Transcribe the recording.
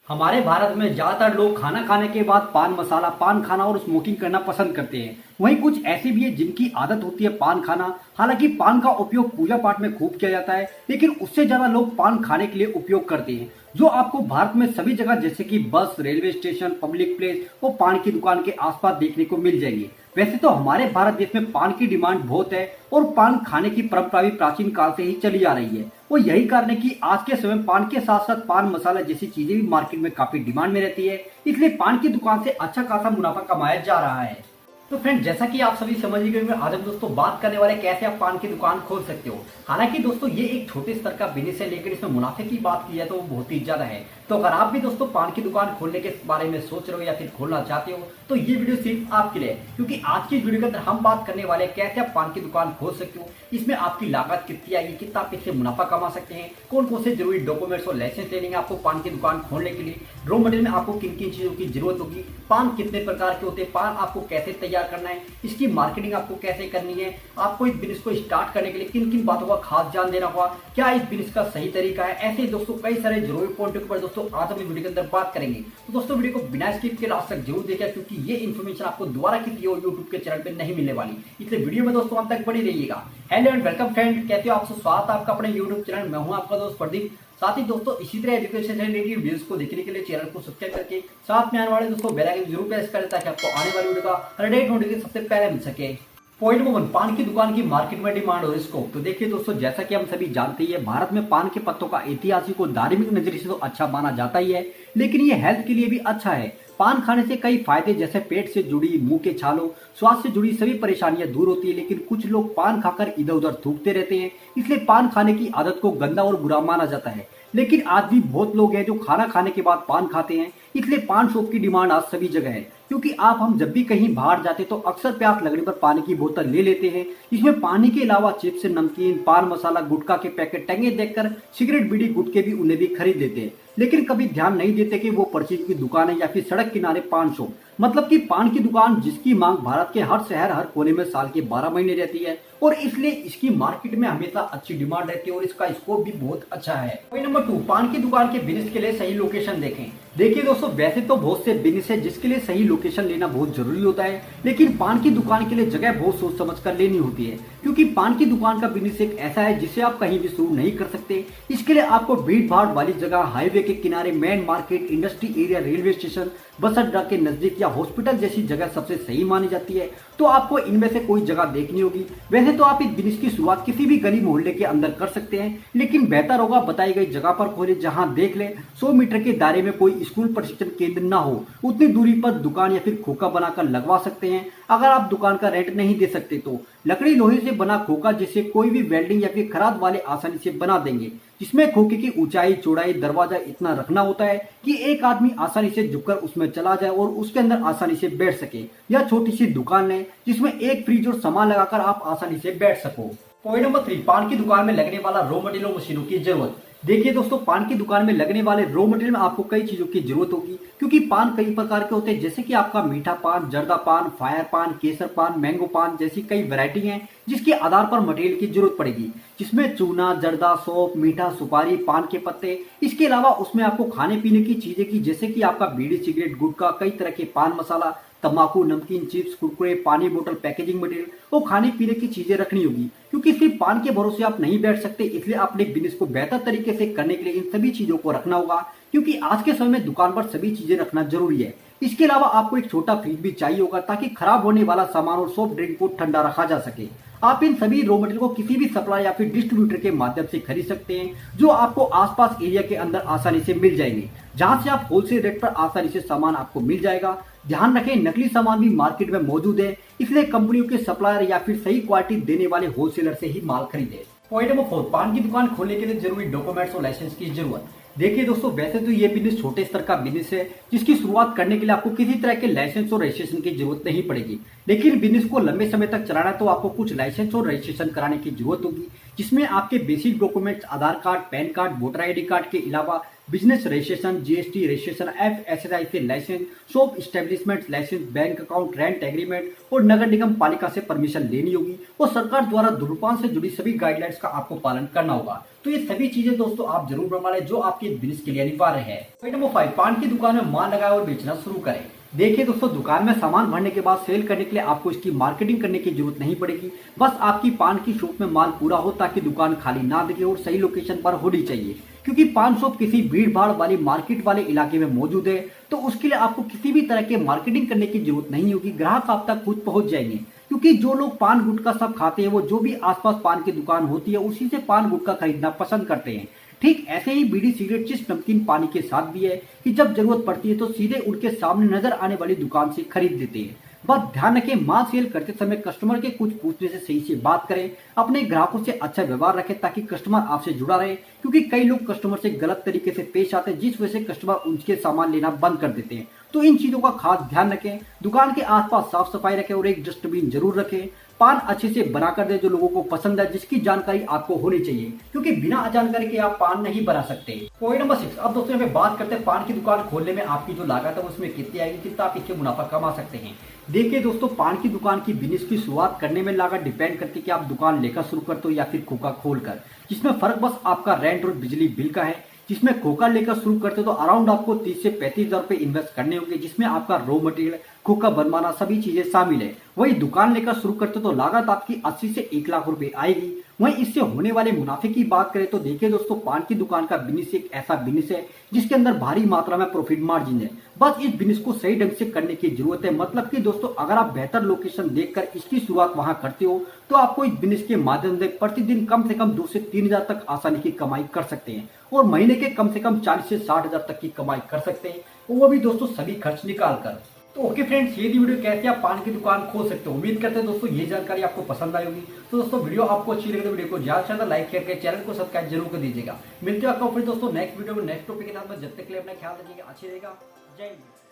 हमारे भारत में ज्यादातर लोग खाना खाने के बाद पान मसाला पान खाना और स्मोकिंग करना पसंद करते हैं। वहीं कुछ ऐसे भी है जिनकी आदत होती है पान खाना। हालांकि पान का उपयोग पूजा पाठ में खूब किया जाता है, लेकिन उससे ज्यादा लोग पान खाने के लिए उपयोग करते हैं, जो आपको भारत में सभी जगह जैसे कि बस, रेलवे स्टेशन, पब्लिक प्लेस और पान की दुकान के आसपास देखने को मिल जाएंगे। वैसे तो हमारे भारत देश में पान की डिमांड बहुत है और पान खाने की परंपरा भी प्राचीन काल से ही चली आ रही है। और यही कारण है कि आज के समय में पान के साथ साथ पान मसाला जैसी चीजें भी मार्केट में काफी डिमांड में रहती है। इसलिए पान की दुकान से अच्छा खासा मुनाफा कमाया जा रहा है। तो फ्रेंड, जैसा कि आप सभी समझ गए होंगे, आज हम दोस्तों बात करने वाले कैसे आप पान की दुकान खोल सकते हो। हालांकि दोस्तों ये एक छोटे स्तर का बिजनेस है, लेकिन इसमें मुनाफे की बात की जाए तो वो बहुत ही ज्यादा है। तो अगर आप भी दोस्तों पान की दुकान खोलने के बारे में सोच रहे हो या फिर खोलना चाहते हो तो ये वीडियो सिर्फ आपके लिए, क्योंकि आज की वीडियो के अंदर हम बात करने वाले हैं कैसे आप पान की दुकान खोल सकते हो। इसमें आपकी लागत कितनी आएगी, कितना आप इससे मुनाफा कमा सकते हैं, कौन कौन से जरूरी डॉक्यूमेंट्स और लाइसेंस ले लेंगे आपको पान की दुकान खोलने के लिए, रॉ मटेरियल में आपको किन किन चीजों की जरूरत होगी, पान कितने प्रकार के होते हैं, पान आपको कैसे तैयार करना है, इसकी मार्केटिंग आपको कैसे करनी है, आपको इस बिजनेस को स्टार्ट करने के लिए किन किन बातों का खास ध्यान देना होगा, क्या इस बिजनेस का सही तरीका है। ऐसे दोस्तों कई सारे जरूरी पॉइंट पर दोस्तों आज हम वीडियो के अंदर बात करेंगे। तो दोस्तों वीडियो को बिना स्किप के लास्ट तक जरूर देखें, क्योंकि ये इन्फॉर्मेशन आपको दोबारा किसी और यूट्यूब के चैनल पे नहीं मिलने वाली। इसलिए वीडियो में दोस्तों अंत तक बनी रहिएगा। हेलो एंड वेलकम फ्रेंड, कैसे हो आप सब, स्वागत है आपका अपने यूट्यूब चैनल। मैं हूं आपका दोस्त प्रदीप। साथ ही दोस्तों इसी तरह एजुकेशन से रिलेटेड वीडियोस को देखने के लिए चैनल को सब्सक्राइब करके साथ में आने वाले दोस्तों बेल आइकन जरूर प्रेस करें, ताकि आपको आने वाली वीडियो का अपडेट नोटिफिकेशन सबसे पहले मिल सके। पॉइंट नंबर 1, पान की दुकान की मार्केट में डिमांड और स्कोप। तो देखिए दोस्तों, जैसा कि हम सभी जानते हैं, भारत में पान के पत्तों का ऐतिहासिक और धार्मिक नजरिए से तो अच्छा माना जाता ही है, लेकिन ये हेल्थ के लिए भी अच्छा है। पान खाने से कई फायदे जैसे पेट से जुड़ी, मुंह के छालों, स्वास्थ्य से जुड़ी सभी परेशानियां दूर होती है। लेकिन कुछ लोग पान खाकर इधर उधर थूकते रहते हैं, इसलिए पान खाने की आदत को गंदा और बुरा माना जाता है। लेकिन आज भी बहुत लोग हैं जो खाना खाने के बाद पान खाते हैं, इसलिए पान शॉप की डिमांड आज सभी जगह है। क्योंकि आप हम जब भी कहीं बाहर जाते तो अक्सर प्यास लगने पर पानी की बोतल ले लेते हैं, जिसमें पानी के अलावा चिप्स, नमकीन, पान मसाला, गुटखा के पैकेट टंगे देखकर सिगरेट, बीड़ी, गुटके भी उन्हें भी खरीद लेते हैं। लेकिन कभी ध्यान नहीं देते कि वो परिचित की दुकान है या फिर सड़क किनारे पान शॉप, मतलब कि पान की दुकान जिसकी मांग भारत के हर शहर हर कोने में साल के 12 महीने रहती है, और इसलिए इसकी मार्केट में हमेशा अच्छी डिमांड रहती है और इसका स्कोप भी बहुत अच्छा है। पॉइंट नंबर 2, पान की दुकान के बिजनेस के लिए सही लोकेशन देखें। देखिए दोस्तों, वैसे तो बहुत से बिजनेस है जिसके लिए सही लोकेशन लेना बहुत जरूरी होता है, लेकिन पान की दुकान के लिए जगह बहुत सोच समझ कर लेनी होती है। क्योंकि पान की दुकान का बिजनेस एक ऐसा है जिसे आप कहीं भी शुरू नहीं कर सकते। इसके लिए आपको भीड़ भाड़ वाली जगह, हाईवे के किनारे, main market, industry area, railway station, बस अड्डा के नजदीक या हॉस्पिटल जैसी जगह सबसे सही मानी जाती है। तो आपको इनमें से कोई जगह देखनी होगी। वैसे तो आप इस बिजनेस की शुरुआत किसी भी गली मोहल्ले के अंदर कर सकते हैं, लेकिन बेहतर होगा बताई गई जगह पर खोले, जहां देख ले 100 मीटर के दायरे में कोई स्कूल प्रशिक्षण केंद्र ना हो। उतनी दूरी पर दुकान या फिर खोखा बनाकर लगवा सकते हैं। अगर आप दुकान का रेंट नहीं दे सकते तो लकड़ी लोहे से बना खोखा, जिसे कोई भी वेल्डिंग या फिर खराद वाले आसानी से बना देंगे, जिसमें खोखे की ऊंचाई, चौड़ाई, दरवाजा इतना रखना होता है कि एक आदमी आसानी से झुककर उसमें चला जाए और उसके अंदर आसानी से बैठ सके। यह छोटी सी दुकान है जिसमें एक फ्रिज और सामान लगाकर आप आसानी से बैठ सको। पॉइंट नंबर 3, पान की दुकान में लगने वाला रॉ मटेरियल मशीनों की जरूरत। देखिए दोस्तों, पान की दुकान में लगने वाले रॉ मटेरियल में आपको कई चीजों की जरूरत होगी, क्योंकि पान कई प्रकार के होते हैं, जैसे कि आपका मीठा पान, जर्दा पान, फायर पान, केसर पान, मैंगो पान जैसी कई वैरायटी हैं, जिसके आधार पर मटेरियल की जरूरत पड़ेगी, जिसमें चूना, जर्दा, सौंफ, मीठा, सुपारी, पान के पत्ते। इसके अलावा उसमें आपको खाने पीने की चीजें की, जैसे कि आपका बीड़ी, सिगरेट, गुटखा, कई तरह के पान मसाला, तंबाकू, नमकीन, चिप्स, कुरकुरे, पानी बोतल, पैकेजिंग मटेरियल और खाने पीने की चीजें रखनी होगी। क्योंकि सिर्फ पान के भरोसे आप नहीं बैठ सकते, इसलिए अपने बिजनेस को बेहतर तरीके से करने के लिए इन सभी चीजों को रखना होगा, क्योंकि आज के समय में दुकान पर सभी चीजें रखना जरूरी है। इसके अलावा आपको एक छोटा फ्रिज भी चाहिए होगा, ताकि खराब होने वाला सामान और सॉफ्ट ड्रिंक को ठंडा रखा जा सके। आप इन सभी रॉ मटेरियल को किसी भी सप्लाई या फिर डिस्ट्रीब्यूटर के माध्यम से खरीद सकते हैं, जो आपको आसपास एरिया के अंदर आसानी से मिल जाएंगे, जहां से आप होलसेल रेट पर आसानी से सामान आपको मिल जाएगा। ध्यान रखें, नकली सामान भी मार्केट में मौजूद है, इसलिए कंपनियों के सप्लायर या फिर सही क्वालिटी देने वाले होलसेलर से ही माल खरीदें। पॉइंट नंबर 4, पान की दुकान खोलने के लिए जरूरी डॉक्यूमेंट्स और लाइसेंस की जरूरत। देखिए दोस्तों, वैसे तो ये बिजनेस छोटे स्तर का बिजनेस है, जिसकी शुरुआत करने के लिए आपको किसी तरह के लाइसेंस और रजिस्ट्रेशन की जरूरत नहीं पड़ेगी। लेकिन बिजनेस को लंबे समय तक चलाना है तो आपको कुछ लाइसेंस और रजिस्ट्रेशन कराने की जरूरत होगी, जिसमें आपके basic documents, Aadhaar card, PAN card, voter ID card के अलावा business registration, GST registration, FSSAI से licence, shop establishment licence, bank account, rent agreement और नगर निगम पालिका से परमिशन लेनी होगी और सरकार द्वारा धूम्रपान से जुड़ी सभी गाइडलाइंस का आपको पालन करना होगा। तो ये सभी चीजें दोस्तों आप जरूर बनवा लें जो आपके बिजनेस के लिए अनिवार्य है। पॉइंट नंबर 5, पान की दुकान में माल लगाए और बेचना शुरू करें। देखिए दोस्तों, दुकान में सामान भरने के बाद सेल करने के लिए आपको इसकी मार्केटिंग करने की जरूरत नहीं पड़ेगी। बस आपकी पान की शॉप में माल पूरा हो ताकि दुकान खाली ना दिखे और सही लोकेशन पर होनी चाहिए। क्योंकि पान शॉप किसी भीड़ भाड़ वाली मार्केट वाले इलाके में मौजूद है तो उसके लिए आपको किसी भी तरह के मार्केटिंग करने की जरूरत नहीं होगी। ग्राहक आप तक खुद पहुंच जाएंगे क्योंकि जो लोग पान गुटखा सब खाते हैं वो जो भी आसपास पान की दुकान होती है उसी से पान गुटखा खरीदना पसंद करते हैं। ठीक ऐसे ही बीड़ी, सिगरेट, चिप्स, नमकीन, पानी के साथ भी है कि जब जरूरत पड़ती है तो सीधे उनके सामने नजर आने वाली दुकान से खरीद लेते हैं। बस ध्यान रखें, माल सेल करते समय कस्टमर के कुछ पूछने से सही से बात करें, अपने ग्राहकों से अच्छा व्यवहार रखें ताकि कस्टमर आपसे जुड़ा रहे। क्योंकि कई लोग कस्टमर से गलत तरीके से पेश आते हैं जिस वजह से कस्टमर उनके सामान लेना बंद कर देते हैं। तो इन चीजों का खास ध्यान रखें। दुकान के आसपास साफ सफाई रखें और एक डस्टबिन जरूर रखें। पान अच्छे से बना कर दे जो लोगों को पसंद है, जिसकी जानकारी आपको होनी चाहिए क्योंकि बिना जानकारी के आप पान नहीं बना सकते। पॉइंट नंबर 6, अब दोस्तों यहाँ पे बात करते हैं पान की दुकान खोलने में आपकी जो लागत है उसमें कितनी आएगी, कितना आप इससे मुनाफा कमा सकते हैं। देखिए दोस्तों, पान की दुकान की बिजनेस की शुरुआत करने में लागत डिपेंड करती है कि आप दुकान लेकर शुरू करते हो या फिर खोखा खोलकर, जिसमें फर्क बस आपका रेंट और बिजली बिल का है। जिसमें खोखा लेकर शुरू करते हो तो अराउंड आपको 30 से 35,000 रुपए इन्वेस्ट करने होंगे, जिसमें आपका रॉ मटेरियल, खोखा बनवाना सभी चीजें शामिल है। वही दुकान लेकर शुरू करते हो तो लागत आपकी 80 से 1 लाख रुपए आएगी। वहीं इससे होने वाले मुनाफे की बात करें तो देखिए दोस्तों, पान की दुकान का बिजनेस एक ऐसा बिजनेस है जिसके अंदर भारी मात्रा में प्रॉफिट मार्जिन है। बस इस बिजनेस को सही ढंग से करने की जरूरत है। मतलब कि दोस्तों, अगर आप बेहतर लोकेशन देखकर इसकी शुरुआत वहां करते हो तो आपको इस बिजनेस के माध्यम से प्रतिदिन कम से कम 2 से 3,000 तक आसानी की कमाई कर सकते हैं और महीने के कम से कम 40 से 60,000 तक की कमाई कर सकते हैं, वो भी दोस्तों सभी खर्च निकाल कर। तो ओके फ्रेंड्स, ये थी वीडियो कैसे आप पान की दुकान खोल सकते हो। उम्मीद करते हैं दोस्तों ये जानकारी आपको पसंद आई होगी। तो दोस्तों वीडियो आपको अच्छी लगे तो वीडियो को ज्यादा से ज्यादा लाइक करके चैनल को सब्सक्राइब जरूर कर दीजिएगा। मिलते हैं आपको फिर दोस्तों नेक्स्ट वीडियो में नेक्स्ट टॉपिक के साथ में। जब तक के लिए अपना ख्याल रखिएगा, अच्छी रहेगा। जय हिंद।